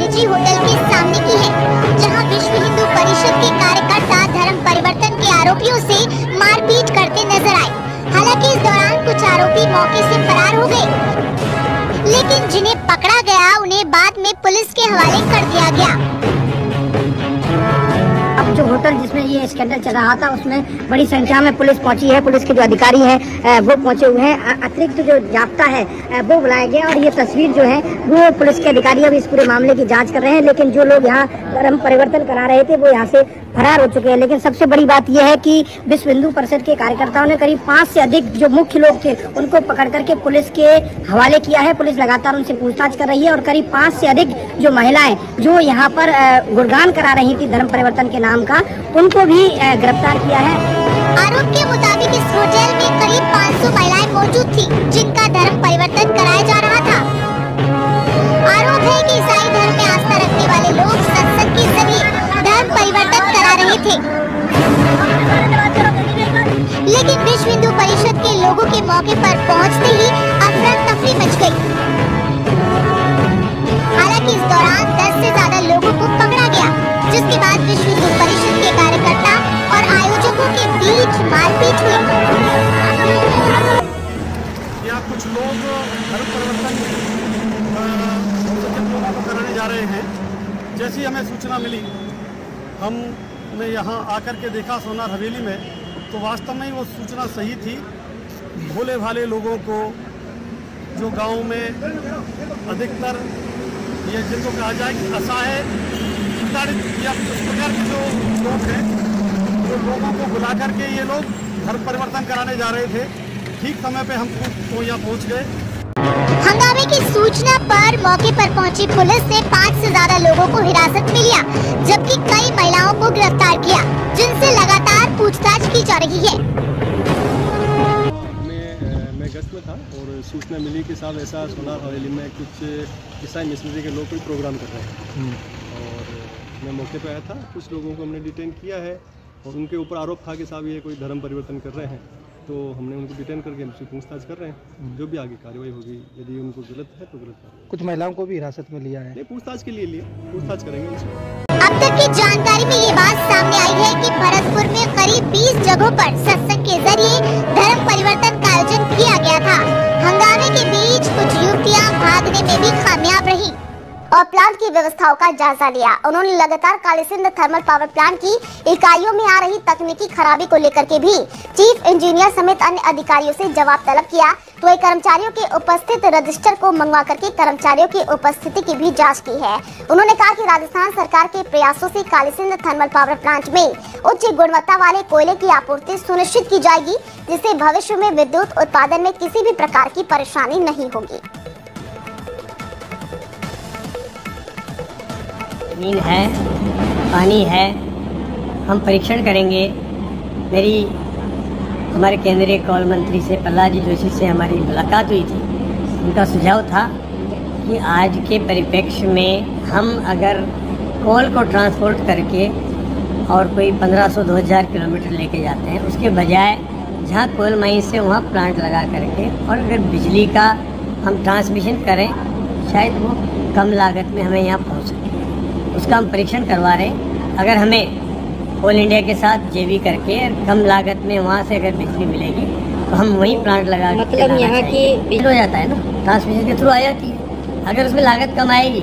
निजी होटल के सामने की है, जहां विश्व हिंदू परिषद के कार्यकर्ता धर्म परिवर्तन के आरोपियों से मारपीट करते नजर आए। हालांकि इस दौरान कुछ आरोपी मौके से फरार हो गए, लेकिन जिन्हें पकड़ा गया उन्हें बाद में पुलिस के हवाले कर दिया गया। अब जो होटल जिसमें ये स्कैंडल चल रहा था उसमें बड़ी संख्या में पुलिस पहुंची है। पुलिस के जो अधिकारी हैं वो पहुंचे हुए हैं। अतिरिक्त जो जाब्ता है वो बुलाया गया और ये तस्वीर जो है वो पुलिस के अधिकारी अभी इस पूरे मामले की जांच कर रहे हैं। लेकिन जो लोग यहाँ धर्म परिवर्तन करा रहे थे वो यहाँ से फरार हो चुके हैं। लेकिन सबसे बड़ी बात यह है कि विश्व हिंदू परिषद के कार्यकर्ताओं ने करीब 5 से अधिक जो मुख्य लोग थे उनको पकड़ करके पुलिस के हवाले किया है। पुलिस लगातार उनसे पूछताछ कर रही है और करीब 5 से अधिक जो महिलाएं जो यहाँ पर गुणगान करा रही थी धर्म परिवर्तन के नाम का, उनको भी गिरफ्तार किया है। आरोप के मुताबिक इस होटल में करीब 500 महिलाएं मौजूद थी जिनका धर्म परिवर्तन कराया जा रहा था। आरोप है कि ईसाई धर्म में आस्था रखने वाले लोग सत्संग के जरिए धर्म परिवर्तन करा रहे थे, लेकिन विश्व हिंदू परिषद के लोगों के मौके पर पहुंचते ही अफरा तफरी मच गई। हालांकि इस दौरान 10 से ज्यादा लोगों को पकड़ा गया, जिसके बाद विश्व हिंदू परिषद के कार्यकर्ता और आयोजकों के बीच मारपीट हुई। यहाँ कुछ लोग धर्म परिवर्तन लोगों को कराने जा रहे हैं। जैसी हमें सूचना मिली, हमने यहाँ आकर के देखा सोनार हवेली में, तो वास्तव में वो सूचना सही थी। भोले भाले लोगों को जो गांव में अधिकतर ये जिनको कहा जाए कि असहाय या उस प्रकार के जो लोग हैं, जो लोगों को बुला करके ये लोग धर्म परिवर्तन कराने जा रहे थे। ठीक समय पे हम तो यहाँ पहुँच गए। हंगामे की सूचना पर मौके पर पहुंची पुलिस ने 5 से ज्यादा लोगों को हिरासत में लिया, जबकि कई महिलाओं को गिरफ्तार किया, जिनसे लगातार पूछताछ की जा रही है। मैं गश्त में था और सूचना मिली कि साहब ऐसा सोनार हवेली में कुछ ईसाई मिशनरी के लोग कोई प्रोग्राम कर रहे हैं और मैं मौके पर आया था। कुछ लोगों को हमने डिटेन किया है और उनके ऊपर आरोप था कि साहब ये कोई धर्म परिवर्तन कर रहे हैं, तो हमने उनको डिटेन करके हमसे पूछताछ कर रहे हैं। जो भी आगे कार्रवाई होगी, यदि उनको गलत है तो गलत है। कुछ महिलाओं को भी हिरासत में लिया है। नहीं, पूछताछ के लिए लिया, पूछताछ करेंगे उनसे। अब तक की जानकारी में ये बात सामने आई है कि भरतपुर में करीब 20 जगहों पर सत्संग के जरिए धर्म परिवर्तन का आयोजन किया गया था। हंगामे के बीच कुछ युवतियां भागने में भी कामयाब रही और प्लांट की व्यवस्थाओं का जायजा लिया। उन्होंने लगातार कालीसिंध थर्मल पावर प्लांट की इकाइयों में आ रही तकनीकी खराबी को लेकर के भी चीफ इंजीनियर समेत अन्य अधिकारियों से जवाब तलब किया। तो ये कर्मचारियों के उपस्थित रजिस्टर को मंगवा करके कर्मचारियों की उपस्थिति की भी जांच की है। उन्होंने कहा कि राजस्थान सरकार के प्रयासों से कालीसिंध थर्मल पावर प्लांट में उच्च गुणवत्ता वाले कोयले की आपूर्ति सुनिश्चित की जाएगी, जिससे भविष्य में विद्युत उत्पादन में किसी भी प्रकार की परेशानी नहीं होगी। जमीन है, पानी है, हम परीक्षण करेंगे। मेरी हमारे केंद्रीय कोल मंत्री से प्रहलाद जी जोशी से हमारी मुलाकात हुई थी। उनका सुझाव था कि आज के परिप्रेक्ष्य में हम अगर कोल को ट्रांसपोर्ट करके और कोई 1500-2000 किलोमीटर लेके जाते हैं, उसके बजाय जहाँ कोल माइन से वहाँ प्लांट लगा करके और अगर बिजली का हम ट्रांसमिशन करें, शायद वो कम लागत में हमें यहाँ पहुँच सके। उसका हम परीक्षण करवा रहे हैं। अगर हमें ऑल इंडिया के साथ जेवी करके कम लागत में वहाँ से अगर बिजली मिलेगी तो हम वहीं प्लांट लगा, मतलब यहाँ की बिजली हो जाता है ना, ट्रांसमिशन के थ्रू आ जाती है। अगर उसमें लागत कम आएगी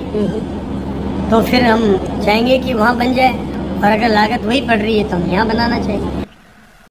तो फिर हम चाहेंगे कि वहाँ बन जाए, और अगर लागत वही पड़ रही है तो हम यहाँ बनाना चाहिए।